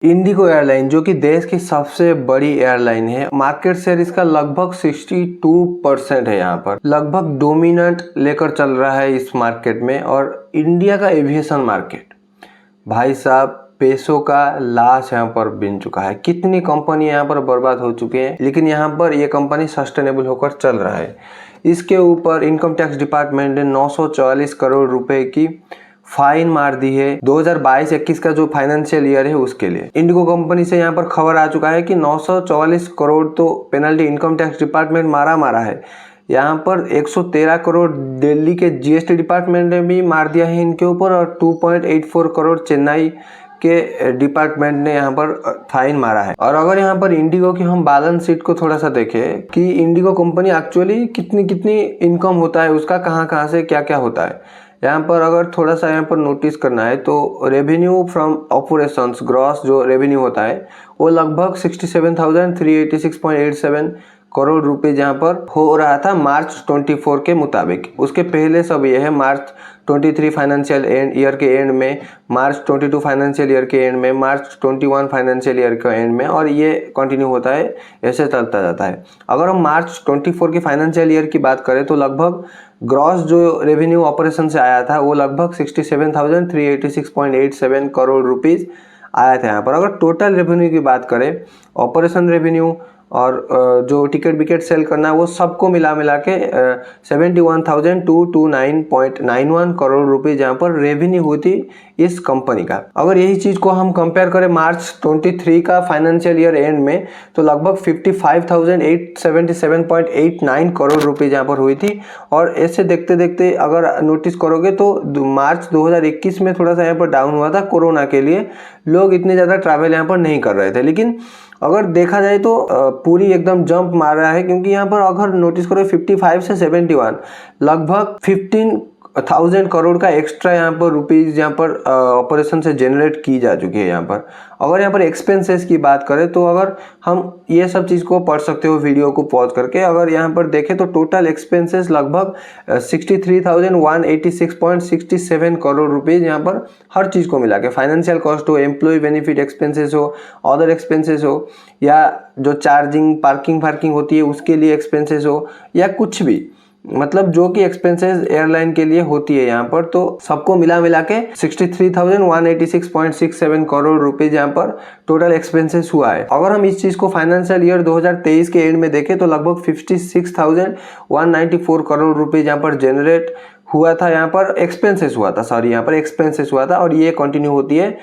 Indigo airline जो कि देश की सबसे बड़ी एयरलाइन है, मार्केट शेयर इसका लगभग 62% है। यहाँ पर लगभग डोमिनेंट लेकर चल रहा है इस मार्केट में। और इंडिया का एविएशन मार्केट भाई साहब पैसों का लाश यहाँ पर बिन चुका है। कितनी कंपनी यहाँ पर बर्बाद हो चुकी है, लेकिन यहाँ पर ये कंपनी सस्टेनेबल होकर चल रहा है। इसके ऊपर इनकम टैक्स डिपार्टमेंट ने 944 करोड़ रुपए की फाइन मार दी है 2022-21 का जो फाइनेंशियल ईयर है उसके लिए। इंडिगो कंपनी से यहाँ पर खबर आ चुका है कि 944 करोड़ तो पेनल्टी इनकम टैक्स डिपार्टमेंट मारा है। यहाँ पर 113 करोड़ दिल्ली के जीएसटी डिपार्टमेंट ने भी मार दिया है इनके ऊपर, और 2.84 करोड़ चेन्नई के डिपार्टमेंट ने यहाँ पर फाइन मारा है। और अगर यहाँ पर इंडिगो की हम बैलेंस शीट को थोड़ा सा देखें कि इंडिगो कंपनी एक्चुअली कितनी इनकम होता है, उसका कहाँ से क्या होता है, यहाँ पर अगर थोड़ा सा यहाँ पर नोटिस करना है तो रेवेन्यू फ्रॉम ऑपरेशंस ग्रॉस जो रेवेन्यू होता है वो लगभग 67,386.87 करोड़ रुपए जहाँ पर हो रहा था मार्च 24 के मुताबिक। उसके पहले सब ये है मार्च 23 फाइनेंशियल ईयर के एंड में, मार्च 22 फाइनेंशियल ईयर के एंड में, मार्च 21 फाइनेंशियल ईयर के एंड में, और ये कंटिन्यू होता है, ऐसे चलता जाता है। अगर हम मार्च 24 की फाइनेंशियल ईयर की बात करें तो लगभग ग्रॉस जो रेवेन्यू ऑपरेशन से आया था वो लगभग 67,386.87 करोड़ रुपीस आया था यहाँ पर। अगर टोटल रेवेन्यू की बात करें, ऑपरेशन रेवेन्यू और जो टिकट विकेट सेल करना है वो सबको मिला के 71,229.91 करोड़ रुपए जहाँ पर रेवेन्यू हुई थी इस कंपनी का। अगर यही चीज को हम कंपेयर करें मार्च 23 का फाइनेंशियल ईयर एंड में तो लगभग 55,877.89 करोड़ रुपए जहाँ पर हुई थी। और ऐसे देखते देखते अगर नोटिस करोगे तो मार्च 2021 में थोड़ा सा यहाँ पर डाउन हुआ था कोरोना के लिए, लोग इतने ज़्यादा ट्रैवल यहाँ पर नहीं कर रहे थे। लेकिन अगर देखा जाए तो पूरी एकदम जंप मार रहा है, क्योंकि यहाँ पर अगर नोटिस करो 55 से 71 लगभग 15,000 करोड़ का एक्स्ट्रा यहाँ पर रुपीज यहाँ पर ऑपरेशन से जनरेट की जा चुकी है यहाँ पर। अगर यहाँ पर एक्सपेंसेस की बात करें तो अगर हम ये सब चीज़ को पढ़ सकते हो वीडियो को पॉज करके, अगर यहाँ पर देखें तो टोटल एक्सपेंसेस लगभग 63,186.67 करोड़ रुपीज़ यहाँ पर हर चीज़ को मिला के, फाइनेंशियल कॉस्ट हो, एम्प्लॉय बेनिफिट एक्सपेंसेस हो, अदर एक्सपेंसेस हो, या जो चार्जिंग पार्किंग होती है उसके लिए एक्सपेंसेस हो, या कुछ भी, मतलब जो कि एक्सपेंसेस एयरलाइन के लिए होती है यहाँ पर, तो सबको मिला के 63,186.67 करोड़ रुपीज यहाँ पर टोटल एक्सपेंसेस हुआ है। अगर हम इस चीज को फाइनेंशियल ईयर 2023 के एंड में देखें तो लगभग 56,194 करोड़ रुपीज यहाँ पर जनरेट हुआ था, यहाँ पर एक्सपेंसेस हुआ था। और ये कंटिन्यू होती है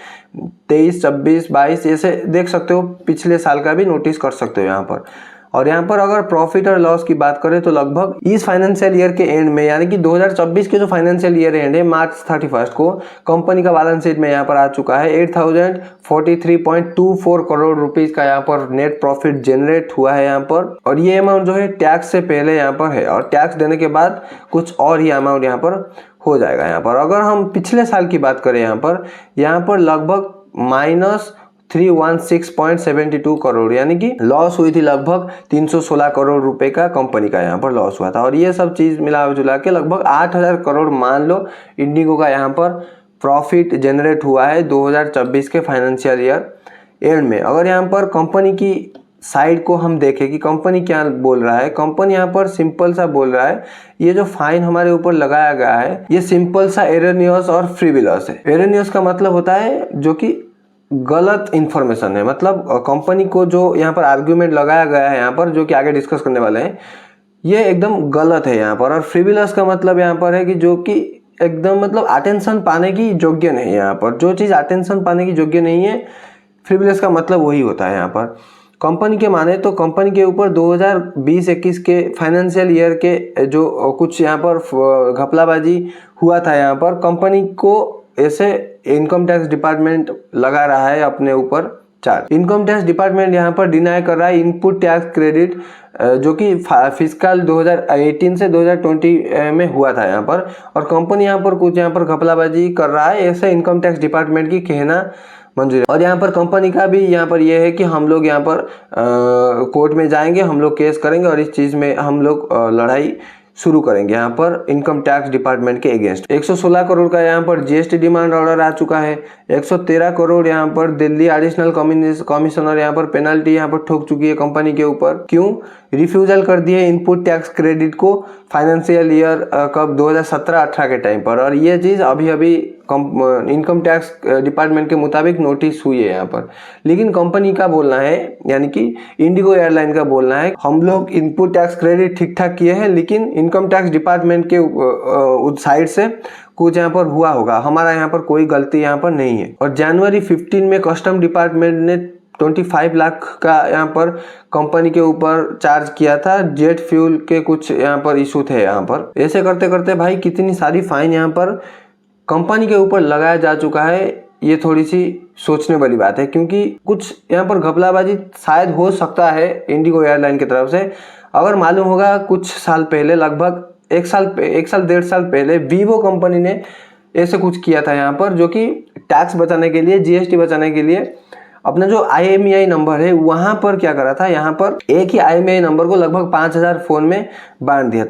23, 24, 22, ऐसे देख सकते हो, पिछले साल का भी नोटिस कर सकते हो यहाँ पर। और यहाँ पर अगर प्रॉफिट और लॉस की बात करें तो लगभग इस फाइनेंशियल ईयर के एंड में, यानी कि 2024 के जो फाइनेंशियल ईयर एंड है मार्च 31 को, कंपनी का बैलेंस शीट में यहाँ पर आ चुका है 8,043.24 करोड़ रुपीज का यहाँ पर नेट प्रॉफिट जनरेट हुआ है यहाँ पर। और ये अमाउंट जो है टैक्स से पहले यहाँ पर है, और टैक्स देने के बाद कुछ और ही अमाउंट यहाँ पर हो जाएगा यहाँ पर। अगर हम पिछले साल की बात करें यहाँ पर लगभग -316.72 करोड़, यानी कि लॉस हुई थी लगभग 316 करोड़ रुपए का कंपनी का यहाँ पर लॉस हुआ था। और ये सब चीज मिला जुला के लगभग 8,000 करोड़ मान लो इंडिगो का यहाँ पर प्रॉफिट जनरेट हुआ है 2024 के फाइनेंशियल ईयर एंड में। अगर यहाँ पर कंपनी की साइड को हम देखें कि कंपनी क्या बोल रहा है, कंपनी यहाँ पर सिंपल सा बोल रहा है, ये जो फाइन हमारे ऊपर लगाया गया है ये सिंपल सा एरनियस और फ्रिविलस है। एरनियस का मतलब होता है जो कि गलत इंफॉर्मेशन है, मतलब कंपनी को जो यहाँ पर आर्ग्यूमेंट लगाया गया है यहाँ पर, जो कि आगे डिस्कस करने वाले हैं, ये एकदम गलत है यहाँ पर। और फ्रिविलस का मतलब यहाँ पर है कि जो कि एकदम मतलब अटेंशन पाने की योग्य नहीं है। यहाँ पर जो चीज़ अटेंशन पाने की योग्य नहीं है, फ्रिविलस का मतलब वही होता है यहाँ पर। कंपनी के माने तो कंपनी के ऊपर 2020-21 के फाइनेंशियल ईयर के जो कुछ यहाँ पर घपलाबाजी हुआ था, यहाँ पर कंपनी को ऐसे इनकम टैक्स डिपार्टमेंट लगा रहा है अपने ऊपर चार्ज। इनकम टैक्स डिपार्टमेंट यहाँ पर डिनाई कर रहा है इनपुट टैक्स क्रेडिट जो कि फिस्कल 2018 से 2020 में हुआ था यहाँ पर, और कंपनी यहाँ पर कुछ यहाँ पर घपलाबाजी कर रहा है, ऐसा इनकम टैक्स डिपार्टमेंट की कहना मंजूर है। और यहाँ पर कंपनी का भी यहाँ पर यह है कि हम लोग यहाँ पर कोर्ट में जाएंगे, हम लोग केस करेंगे और इस चीज़ में हम लोग लड़ाई शुरू करेंगे यहाँ पर इनकम टैक्स डिपार्टमेंट के अगेंस्ट। 116 करोड़ का यहाँ पर जीएसटी डिमांड ऑर्डर आ चुका है। 113 करोड़ यहाँ पर दिल्ली एडिशनल कमिश्नर यहाँ पर पेनल्टी यहाँ पर ठोक चुकी है कंपनी के ऊपर। क्यों? रिफ्यूजल कर दिए इनपुट टैक्स क्रेडिट को फाइनेंशियल ईयर कब 2017-18 के टाइम पर, और ये चीज़ अभी अभी इनकम टैक्स डिपार्टमेंट के मुताबिक नोटिस हुई है यहाँ पर। लेकिन कंपनी का बोलना है, यानी कि इंडिगो एयरलाइन का बोलना है, हम लोग इनपुट टैक्स क्रेडिट ठीक ठाक किए हैं, लेकिन इनकम टैक्स डिपार्टमेंट के साइड से कुछ यहाँ पर हुआ होगा, हमारा यहाँ पर कोई गलती यहाँ पर नहीं है। और जनवरी 15 में कस्टम डिपार्टमेंट ने 25 लाख का यहाँ पर कंपनी के ऊपर चार्ज किया था। जेट फ्यूल के कुछ यहाँ पर इशू थे यहाँ पर। ऐसे करते करते भाई कितनी सारी फाइन यहाँ पर कंपनी के ऊपर लगाया जा चुका है। ये थोड़ी सी सोचने वाली बात है, क्योंकि कुछ यहाँ पर घपलाबाजी शायद हो सकता है इंडिगो एयरलाइन की तरफ से। अगर मालूम होगा कुछ साल पहले, लगभग एक साल 1.5 साल पहले वीवो कंपनी ने ऐसे कुछ किया था यहाँ पर, जो कि टैक्स बचाने के लिए, जीएसटी बचाने के लिए अपना जो IMEI नंबर है वहां पर क्या करा था, यहाँ पर एक ही IMEI नंबर को लगभग 5000 फोन में बांट दिया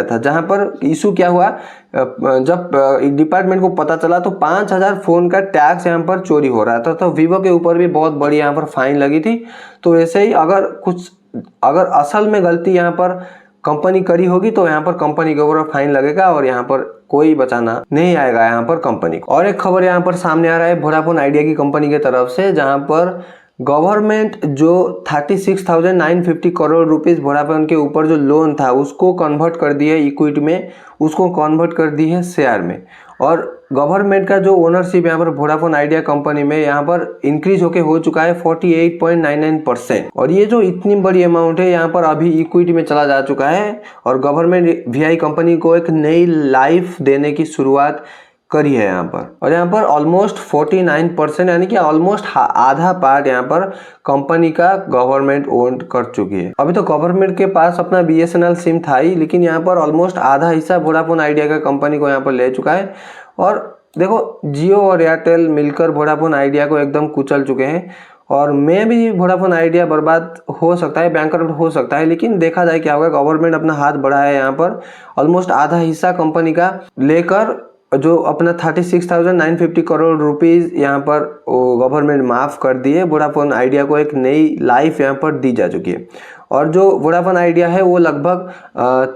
था। जहां पर इशू क्या हुआ, जब डिपार्टमेंट को पता चला तो 5000 फोन का टैक्स यहाँ पर चोरी हो रहा था। तो वीवो के ऊपर भी बहुत बड़ी यहाँ पर फाइन लगी थी। तो ऐसे ही अगर असल में गलती यहाँ पर कंपनी करी होगी तो यहाँ पर कंपनी के ऊपर फाइन लगेगा और यहाँ पर कोई बचाना नहीं आएगा यहाँ पर कंपनी को। और एक खबर यहाँ पर सामने आ रहा है वोडाफोन आइडिया की कंपनी की तरफ से, जहाँ पर गवर्नमेंट जो 36,950 करोड़ रुपीस वोडाफोन के ऊपर जो लोन था उसको कन्वर्ट कर दिया है इक्विटी में, उसको कन्वर्ट कर दी है शेयर में। और गवर्नमेंट का जो ओनरशिप यहाँ पर वोडाफोन आइडिया कंपनी में यहाँ पर इंक्रीज होके हो चुका है 48.99%। और ये जो इतनी बड़ी अमाउंट है यहाँ पर अभी इक्विटी में चला जा चुका है और गवर्नमेंट VI कंपनी को एक नई लाइफ देने की शुरुआत करी है यहाँ पर। और यहाँ पर ऑलमोस्ट 49%, यानी कि ऑलमोस्ट आधा पार्ट यहाँ पर कंपनी का गवर्नमेंट ओन कर चुकी है। अभी तो गवर्नमेंट के पास अपना BSNL सिम था ही, लेकिन यहाँ पर ऑलमोस्ट आधा हिस्सा वोडाफोन आइडिया का कंपनी को यहाँ पर ले चुका है। और देखो, जियो और एयरटेल मिलकर वोडाफोन आइडिया को एकदम कुचल चुके हैं। और मैं भी वोडाफोन आइडिया बर्बाद हो सकता है, बैंकरप्ट हो सकता है, लेकिन देखा जाए क्या होगा। गवर्नमेंट अपना हाथ बढ़ाया है यहाँ पर, ऑलमोस्ट आधा हिस्सा कंपनी का लेकर जो अपना 36,950 करोड़ रुपीस यहाँ पर गवर्नमेंट माफ़ कर दिए। वोडाफोन आइडिया को एक नई लाइफ यहाँ पर दी जा चुकी है। और जो वोडाफोन आइडिया है वो लगभग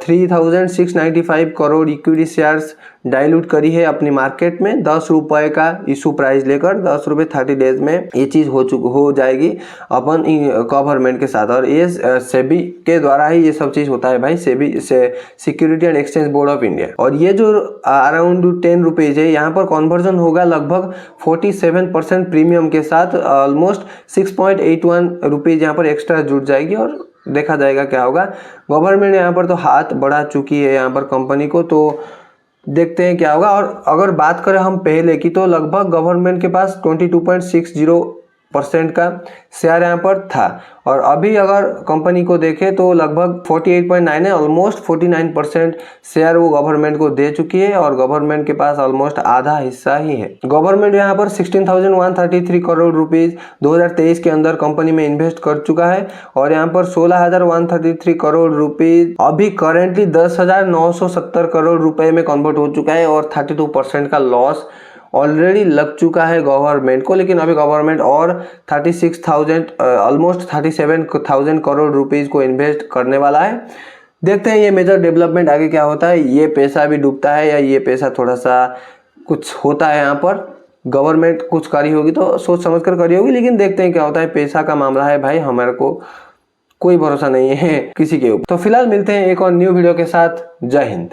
3,695 करोड़ इक्विटी शेयर्स डाइल्यूट करी है अपनी मार्केट में, 10 रुपये का इशू प्राइस लेकर। 10 रुपये 30 डेज में ये चीज़ हो जाएगी अपन गवर्नमेंट के साथ। और ये सेबी के द्वारा ही ये सब चीज़ होता है भाई, सेबी से security and exchange board of India. और ये जो अराउंड 10 रुपीज़ है यहाँ पर कन्वर्जन होगा लगभग 47% प्रीमियम के साथ, ऑलमोस्ट 6.81 रुपीज़ यहाँ पर एक्स्ट्रा जुड़ जाएगी। और देखा जाएगा क्या होगा। गवर्नमेंट यहाँ पर तो हाथ बढ़ा चुकी है यहाँ पर कंपनी को, तो देखते हैं क्या होगा। और अगर बात करें हम पहले की, तो लगभग गवर्नमेंट के पास 22.60% का शेयर यहाँ पर था। और अभी अगर कंपनी को देखें तो लगभग 48.9 है, ऑलमोस्ट 49% शेयर वो गवर्नमेंट को दे चुकी है। और गवर्नमेंट के पास ऑलमोस्ट आधा हिस्सा ही है। गवर्नमेंट यहाँ पर 16,133 करोड़ रुपीस 2023 के अंदर कंपनी में इन्वेस्ट कर चुका है। और यहाँ पर 16,133 करोड़ रुपीस अभी करेंटली 10,970 करोड़ रुपए में कन्वर्ट हो चुका है। और 32% का लॉस ऑलरेडी लग चुका है गवर्नमेंट को। लेकिन अभी गवर्नमेंट और 36,000 ऑलमोस्ट 37,000 करोड़ रुपीस को इन्वेस्ट करने वाला है। देखते हैं ये मेजर डेवलपमेंट आगे क्या होता है। ये पैसा भी डूबता है या ये पैसा थोड़ा सा कुछ होता है यहाँ पर। गवर्नमेंट कुछ करी होगी तो सोच समझ कर करी होगी, लेकिन देखते हैं क्या होता है। पैसा का मामला है भाई, हमारे को कोई भरोसा नहीं है किसी के ऊपर। तो फिलहाल मिलते हैं एक और न्यू वीडियो के साथ। जय हिंद।